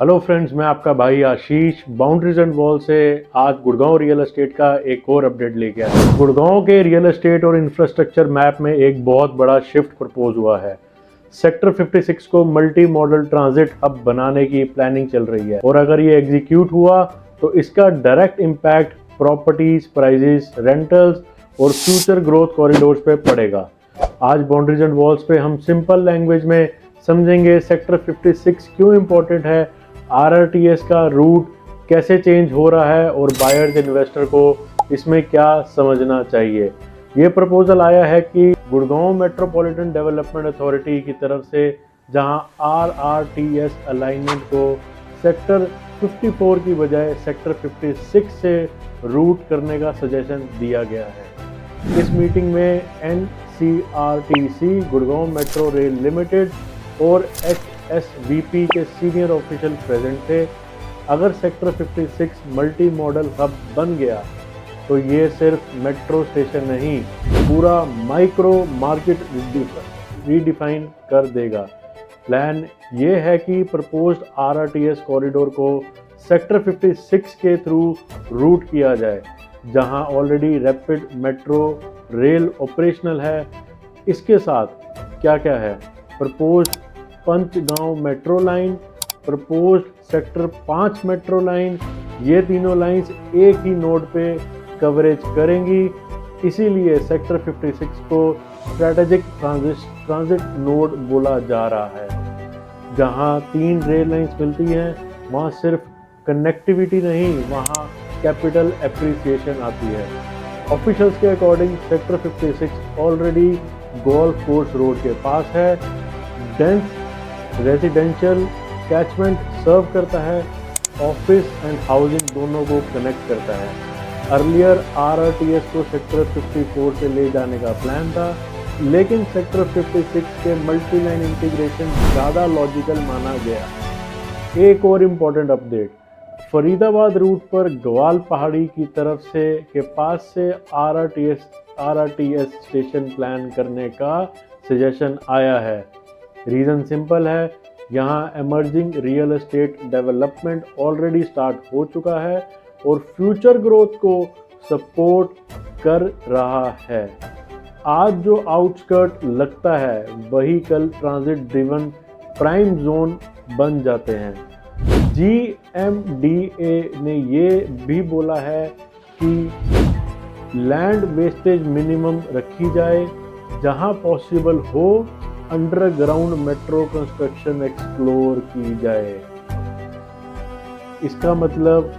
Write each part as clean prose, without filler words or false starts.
Hello friends, मैं आपका भाई आशीष बाउंड्रीज एंड वॉल से आज गुड़गांव रियल एस्टेट का एक और अपडेट लेके आया। गुड़गांव के रियल एस्टेट और इंफ्रास्ट्रक्चर मैप में एक बहुत बड़ा शिफ्ट प्रपोज हुआ है। सेक्टर 56 को मल्टी मॉडल ट्रांजिट हब बनाने की प्लानिंग चल रही है और अगर ये एग्जीक्यूट हुआ तो इसका direct impact properties, prices, rentals और फ्यूचर ग्रोथ कॉरिडोर्स पे पड़ेगा। आज बाउंड्रीज एंड वॉल्स पे हम सिंपल लैंग्वेज में समझेंगे सेक्टर 56 क्यों इम्पोर्टेंट है, आरआरटीएस का रूट कैसे चेंज हो रहा है और बायर्स इन्वेस्टर को इसमें क्या समझना चाहिए। ये प्रपोजल आया है कि गुड़गांव मेट्रोपॉलिटन डेवलपमेंट अथॉरिटी की तरफ से, जहां आरआरटीएस अलाइनमेंट को सेक्टर 54 की बजाय सेक्टर 56 से रूट करने का सजेशन दिया गया है। इस मीटिंग में NCRTC, Gurgaon metro rail limited और एचएसवीपी के सीनियर ऑफिशियल प्रेजेंट थे। अगर सेक्टर 56 मल्टी मॉडल हब बन गया तो ये सिर्फ मेट्रो स्टेशन नहीं, पूरा माइक्रो मार्केट रीडिफाइन कर देगा। प्लान ये है कि प्रपोज्ड आरआरटीएस कॉरिडोर को सेक्टर 56 के थ्रू रूट किया जाए, जहां already rapid metro rail operational है। इसके साथ क्या क्या है, proposed Panchgaon metro line, proposed sector 5 metro line, ये तीनों लाइंस एक ही नोड पे कवरेज करेंगी। इसीलिए सेक्टर 56 को स्ट्रेटेजिक ट्रांजिट नोड बोला जा रहा है। जहां 3 रेल लाइंस मिलती हैं, वहां सिर्फ कनेक्टिविटी नहीं, वहां कैपिटल एप्रिसिएशन आती है। ऑफिशियल्स के according sector 56 already golf course road के पास है, डेंस रेजिडेंशियल कैचमेंट सर्व करता है, ऑफिस एंड हाउसिंग दोनों को कनेक्ट करता है। अर्लियर आरआरटीएस को सेक्टर 54 से ले जाने का प्लान था, लेकिन सेक्टर 56 के मल्टी लाइन इंटीग्रेशन ज़्यादा लॉजिकल माना गया। एक और इम्पोर्टेंट अपडेट, फरीदाबाद रूट पर ग्वाल पहाड़ी की तरफ से के पास से आरआरटीएस स्टेशन प्लान करने का सजेशन आया है। रीज़न सिंपल है, यहाँ emerging real estate development already start हो चुका है और फ्यूचर ग्रोथ को सपोर्ट कर रहा है। आज जो आउटस्कर्ट लगता है वही कल ट्रांजिट ड्रिवन प्राइम जोन बन जाते हैं। जीएमडीए ने ये भी बोला है कि लैंड वेस्टेज मिनिमम रखी जाए, जहां पॉसिबल हो अंडरग्राउंड मेट्रो कंस्ट्रक्शन एक्सप्लोर की जाए। इसका मतलब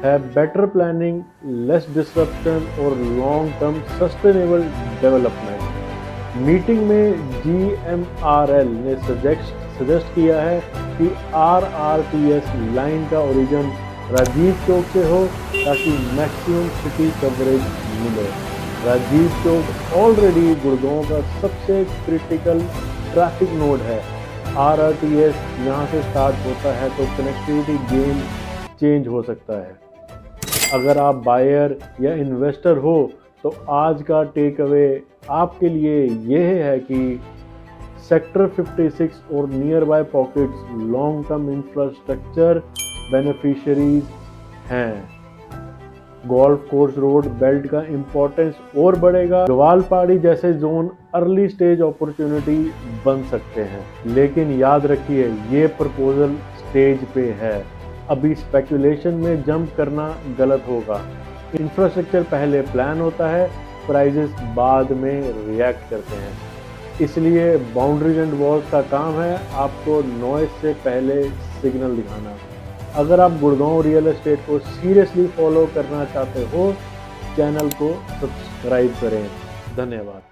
है बेटर प्लानिंग, लेस डिसरप्शन और long term sustainable development. Meeting में जीएमआरएल ने सजेस्ट किया है कि आरआरटीएस लाइन का ओरिजिन राजीव चौक से हो ताकि मैक्सिमम सिटी कवरेज मिले। राजीव चौक ऑलरेडी गुड़गांव का सबसे क्रिटिकल ट्रैफिक नोड है। आरआरटीएस यहाँ से स्टार्ट होता है तो कनेक्टिविटी गेम चेंज हो सकता है। अगर आप बायर या इन्वेस्टर हो तो आज का टेक अवे आपके लिए यह है कि सेक्टर 56 और near by pockets long term infrastructure beneficiaries हैं। गोल्फ कोर्स रोड बेल्ट का इंपॉर्टेंस और बढ़ेगा। ग्वाल पहाड़ी जैसे जोन अर्ली स्टेज अपॉर्चुनिटी बन सकते हैं, लेकिन याद रखिए ये प्रपोजल स्टेज पे है। अभी स्पेकुलेशन में जंप करना गलत होगा। इंफ्रास्ट्रक्चर पहले प्लान होता है, प्राइजेस बाद में रिएक्ट करते हैं। इसलिए बाउंड्रीज एंड वॉल्स का काम है आपको नॉइस से पहले सिग्नल दिखाना। अगर आप गुड़गांव रियल एस्टेट को सीरियसली फॉलो करना चाहते हो, चैनल को सब्सक्राइब करें। धन्यवाद।